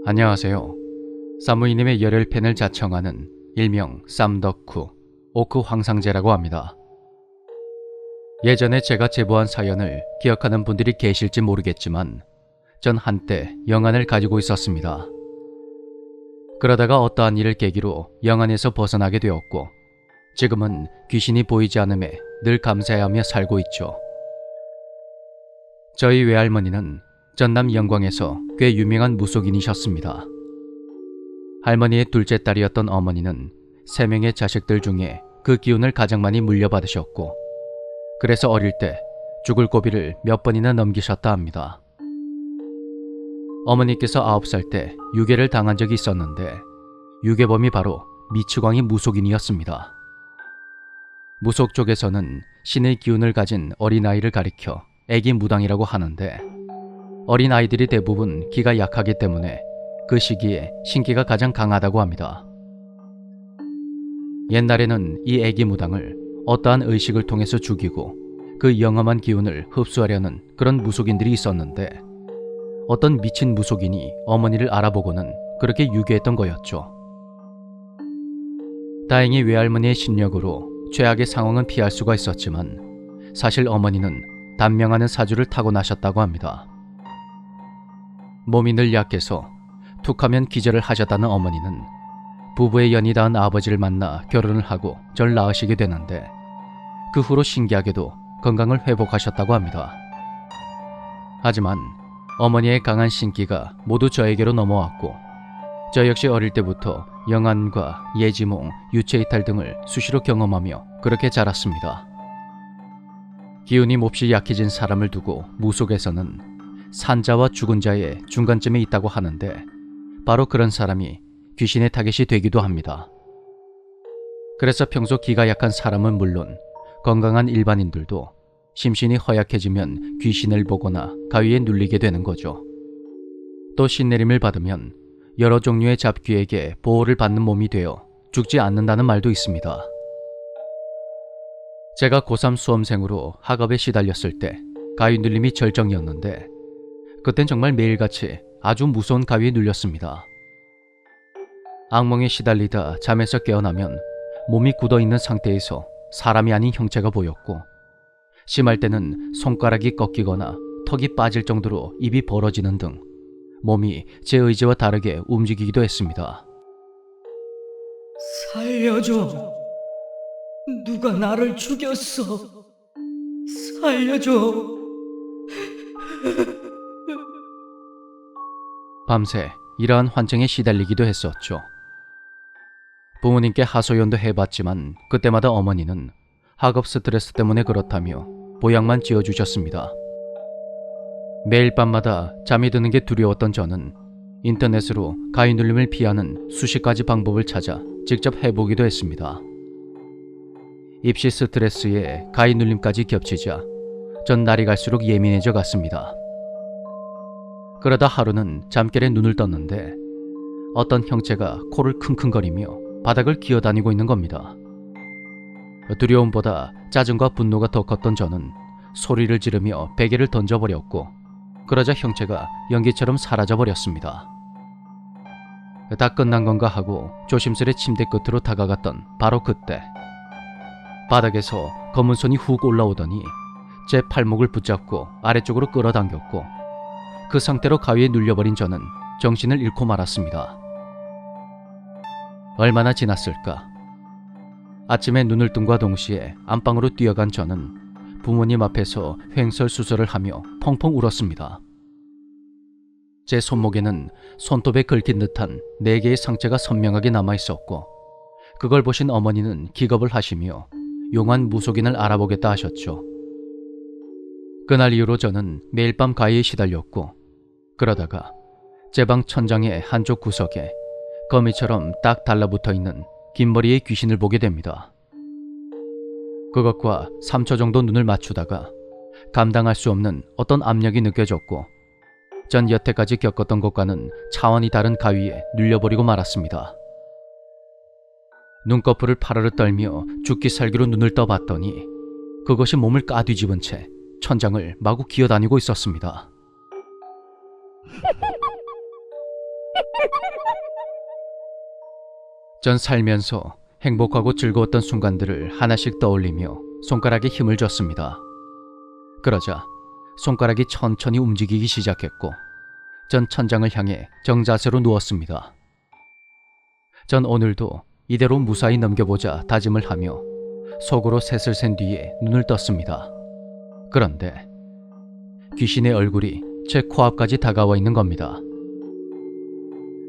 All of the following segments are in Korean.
안녕하세요. 사무이님의 열혈팬을 자청하는 일명 쌈덕후 오크 황상제라고 합니다. 예전에 제가 제보한 사연을 기억하는 분들이 계실지 모르겠지만 전 한때 영안을 가지고 있었습니다. 그러다가 어떠한 일을 계기로 영안에서 벗어나게 되었고 지금은 귀신이 보이지 않음에 늘 감사해하며 살고 있죠. 저희 외할머니는 전남 영광에서 꽤 유명한 무속인이셨습니다. 할머니의 둘째 딸이었던 어머니는 3명의 자식들 중에 그 기운을 가장 많이 물려받으셨고 그래서 어릴 때 죽을 고비를 몇 번이나 넘기셨다 합니다. 어머니께서 9살 때 유괴를 당한 적이 있었는데 유괴범이 바로 미치광이 무속인이었습니다. 무속 쪽에서는 신의 기운을 가진 어린아이를 가리켜 애기 무당이라고 하는데 어린아이들이 대부분 기가 약하기 때문에 그 시기에 신기가 가장 강하다고 합니다. 옛날에는 이 애기 무당을 어떠한 의식을 통해서 죽이고 그 영험한 기운을 흡수하려는 그런 무속인들이 있었는데 어떤 미친 무속인이 어머니를 알아보고는 그렇게 유괴했던 거였죠. 다행히 외할머니의 신력으로 최악의 상황은 피할 수가 있었지만 사실 어머니는 단명하는 사주를 타고나셨다고 합니다. 몸이 늘 약해서 툭하면 기절을 하셨다는 어머니는 부부의 연이 닿은 아버지를 만나 결혼을 하고 절 낳으시게 되는데 그 후로 신기하게도 건강을 회복하셨다고 합니다. 하지만 어머니의 강한 신기가 모두 저에게로 넘어왔고 저 역시 어릴 때부터 영안과 예지몽, 유체이탈 등을 수시로 경험하며 그렇게 자랐습니다. 기운이 몹시 약해진 사람을 두고 무속에서는 산자와 죽은 자의 중간쯤에 있다고 하는데 바로 그런 사람이 귀신의 타겟이 되기도 합니다. 그래서 평소 기가 약한 사람은 물론 건강한 일반인들도 심신이 허약해지면 귀신을 보거나 가위에 눌리게 되는 거죠. 또 신내림을 받으면 여러 종류의 잡귀에게 보호를 받는 몸이 되어 죽지 않는다는 말도 있습니다. 제가 고3 수험생으로 학업에 시달렸을 때 가위 눌림이 절정이었는데 그땐 정말 매일같이 아주 무서운 가위에 눌렸습니다. 악몽에 시달리다 잠에서 깨어나면 몸이 굳어있는 상태에서 사람이 아닌 형체가 보였고 심할 때는 손가락이 꺾이거나 턱이 빠질 정도로 입이 벌어지는 등 몸이 제 의지와 다르게 움직이기도 했습니다. 살려줘. 누가 나를 죽였어. 살려줘. 밤새 이러한 환청에 시달리기도 했었죠. 부모님께 하소연도 해봤지만 그때마다 어머니는 학업 스트레스 때문에 그렇다며 보약만 지어주셨습니다. 매일 밤마다 잠이 드는 게 두려웠던 저는 인터넷으로 가위 눌림을 피하는 수십 가지 방법을 찾아 직접 해보기도 했습니다. 입시 스트레스에 가위 눌림까지 겹치자 전 날이 갈수록 예민해져 갔습니다. 그러다 하루는 잠결에 눈을 떴는데 어떤 형체가 코를 킁킁거리며 바닥을 기어다니고 있는 겁니다. 두려움보다 짜증과 분노가 더 컸던 저는 소리를 지르며 베개를 던져버렸고 그러자 형체가 연기처럼 사라져버렸습니다. 다 끝난 건가 하고 조심스레 침대 끝으로 다가갔던 바로 그때 바닥에서 검은 손이 훅 올라오더니 제 팔목을 붙잡고 아래쪽으로 끌어당겼고 그 상태로 가위에 눌려버린 저는 정신을 잃고 말았습니다. 얼마나 지났을까? 아침에 눈을 뜬과 동시에 안방으로 뛰어간 저는 부모님 앞에서 횡설수설을 하며 펑펑 울었습니다. 제 손목에는 손톱에 긁힌 듯한 4개의 상처가 선명하게 남아있었고 그걸 보신 어머니는 기겁을 하시며 용한 무속인을 알아보겠다 하셨죠. 그날 이후로 저는 매일 밤 가위에 시달렸고 그러다가 제 방 천장의 한쪽 구석에 거미처럼 딱 달라붙어있는 긴 머리의 귀신을 보게 됩니다. 그것과 3초 정도 눈을 맞추다가 감당할 수 없는 어떤 압력이 느껴졌고 전 여태까지 겪었던 것과는 차원이 다른 가위에 눌려버리고 말았습니다. 눈꺼풀을 파르르 떨며 죽기 살기로 눈을 떠봤더니 그것이 몸을 까뒤집은 채 천장을 마구 기어다니고 있었습니다. 전 살면서 행복하고 즐거웠던 순간들을 하나씩 떠올리며 손가락에 힘을 줬습니다. 그러자 손가락이 천천히 움직이기 시작했고 전 천장을 향해 정자세로 누웠습니다. 전 오늘도 이대로 무사히 넘겨보자 다짐을 하며 속으로 셋을 센 뒤에 눈을 떴습니다. 그런데 귀신의 얼굴이 제 코앞까지 다가와 있는 겁니다.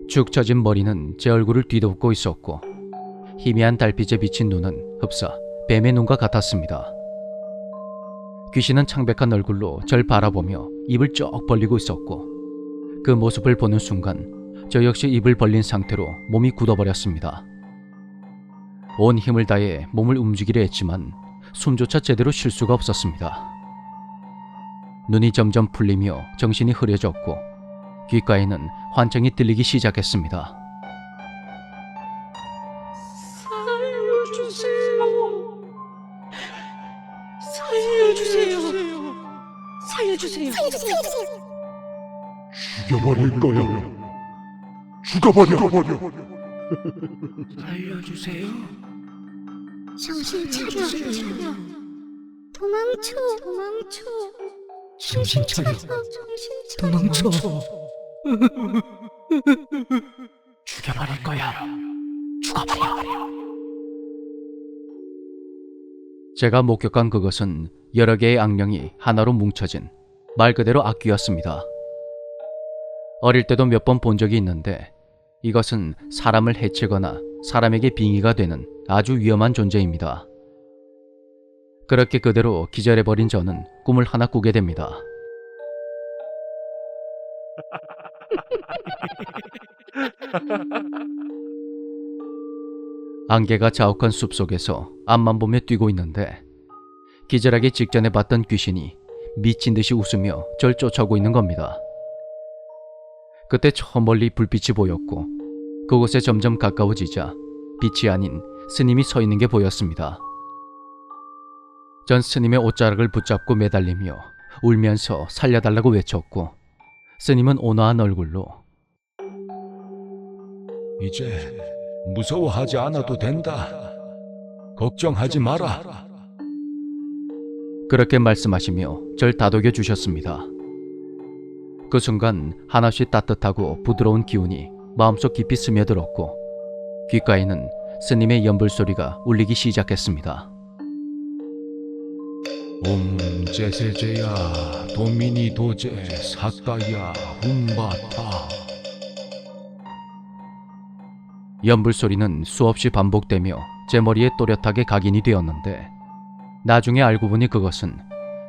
축 처진 머리는 제 얼굴을 뒤덮고 있었고 희미한 달빛에 비친 눈은 흡사 뱀의 눈과 같았습니다. 귀신은 창백한 얼굴로 절 바라보며 입을 쩍 벌리고 있었고 그 모습을 보는 순간 저 역시 입을 벌린 상태로 몸이 굳어버렸습니다. 온 힘을 다해 몸을 움직이려 했지만 숨조차 제대로 쉴 수가 없었습니다. 눈이 점점 풀리며 정신이 흐려졌고 귓가에는 환청이 들리기 시작했습니다. 살려주세요. 죽여버릴 거야. 죽어버려. 살려주세요. 정신 차려. 도망쳐. 정신 차려. 도망쳐. 죽여버릴 거야. 죽어버려. 제가 목격한 그것은 여러 개의 악령이 하나로 뭉쳐진 말 그대로 악귀였습니다. 어릴 때도 몇 번 본 적이 있는데 이것은 사람을 해치거나 사람에게 빙의가 되는 아주 위험한 존재입니다. 그렇게 그대로 기절해버린 저는 꿈을 하나 꾸게 됩니다. 안개가 자욱한 숲속에서 앞만 보며 뛰고 있는데 기절하기 직전에 봤던 귀신이 미친 듯이 웃으며 절 쫓아오고 있는 겁니다. 그때 저 멀리 불빛이 보였고 그곳에 점점 가까워지자 빛이 아닌 스님이 서 있는 게 보였습니다. 전 스님의 옷자락을 붙잡고 매달리며 울면서 살려달라고 외쳤고 스님은 온화한 얼굴로 이제 무서워하지 않아도 된다. 걱정하지 마라. 그렇게 말씀하시며 절 다독여 주셨습니다. 그 순간 하나씩 따뜻하고 부드러운 기운이 마음속 깊이 스며들었고 귓가에는 스님의 연불 소리가 울리기 시작했습니다. 제세제야 도미니 도제 사까야 훔바타. 연불 소리는 수없이 반복되며 제 머리에 또렷하게 각인이 되었는데 나중에 알고 보니 그것은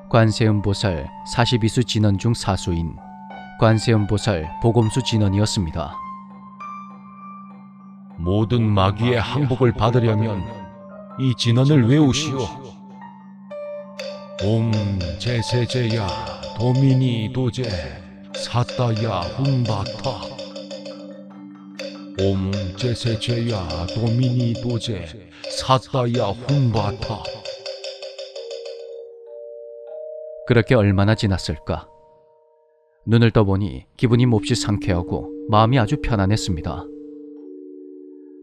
관세음보살 42수 진언 중 사수인 관세음보살 보검수 진언이었습니다. 모든 마귀의 항복을 받으려면 이 진언을 외우시오. 제세제야 도미니 도제 사따야 훔바타. 제세제야 도미니 도제 사따야 훔바타. 그렇게 얼마나 지났을까? 눈을 떠보니 기분이 몹시 상쾌하고 마음이 아주 편안했습니다.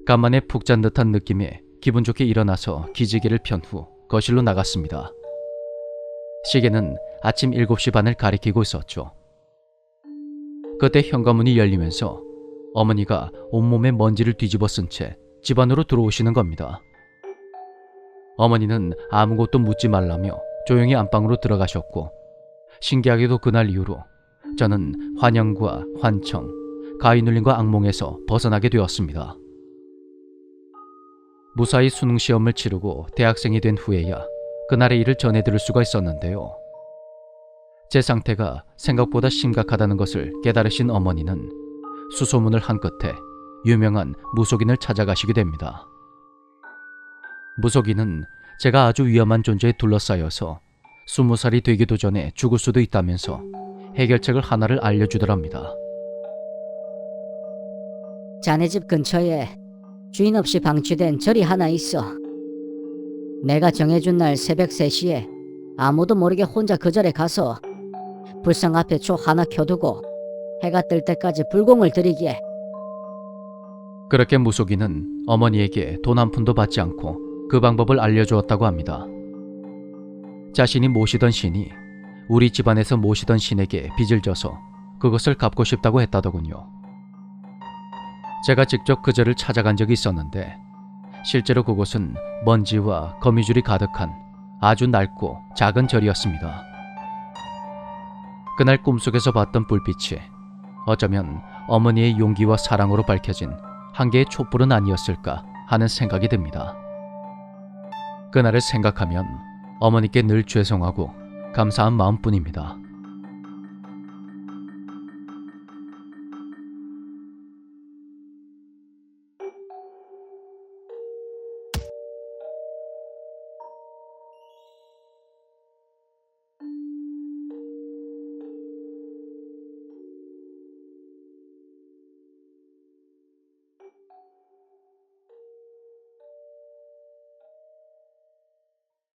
간만에 푹 잔 듯한 느낌에 기분 좋게 일어나서 기지개를 편 후 거실로 나갔습니다. 시계는 아침 7시 반을 가리키고 있었죠. 그때 현관문이 열리면서 어머니가 온몸에 먼지를 뒤집어 쓴 채 집 안으로 들어오시는 겁니다. 어머니는 아무것도 묻지 말라며 조용히 안방으로 들어가셨고 신기하게도 그날 이후로 저는 환영과 환청, 가위눌림과 악몽에서 벗어나게 되었습니다. 무사히 수능시험을 치르고 대학생이 된 후에야 그날의 일을 전해들을 수가 있었는데요. 제 상태가 생각보다 심각하다는 것을 깨달으신 어머니는 수소문을 한 끝에 유명한 무속인을 찾아가시게 됩니다. 무속인은 제가 아주 위험한 존재에 둘러싸여서 20살이 되기도 전에 죽을 수도 있다면서 해결책을 하나를 알려주더랍니다. 자네 집 근처에 주인 없이 방치된 절이 하나 있어. 내가 정해준 날 새벽 3시에 아무도 모르게 혼자 그 절에 가서 불상 앞에 초 하나 켜두고 해가 뜰 때까지 불공을 들이게. 그렇게 무속인은 어머니에게 돈 한 푼도 받지 않고 그 방법을 알려주었다고 합니다. 자신이 모시던 신이 우리 집안에서 모시던 신에게 빚을 져서 그것을 갚고 싶다고 했다더군요. 제가 직접 그절을 찾아간 적이 있었는데 실제로 그곳은 먼지와 거미줄이 가득한 아주 낡고 작은 절이었습니다. 그날 꿈속에서 봤던 불빛이 어쩌면 어머니의 용기와 사랑으로 밝혀진 한 개의 촛불은 아니었을까 하는 생각이 듭니다. 그날을 생각하면 어머니께 늘 죄송하고 감사한 마음뿐입니다.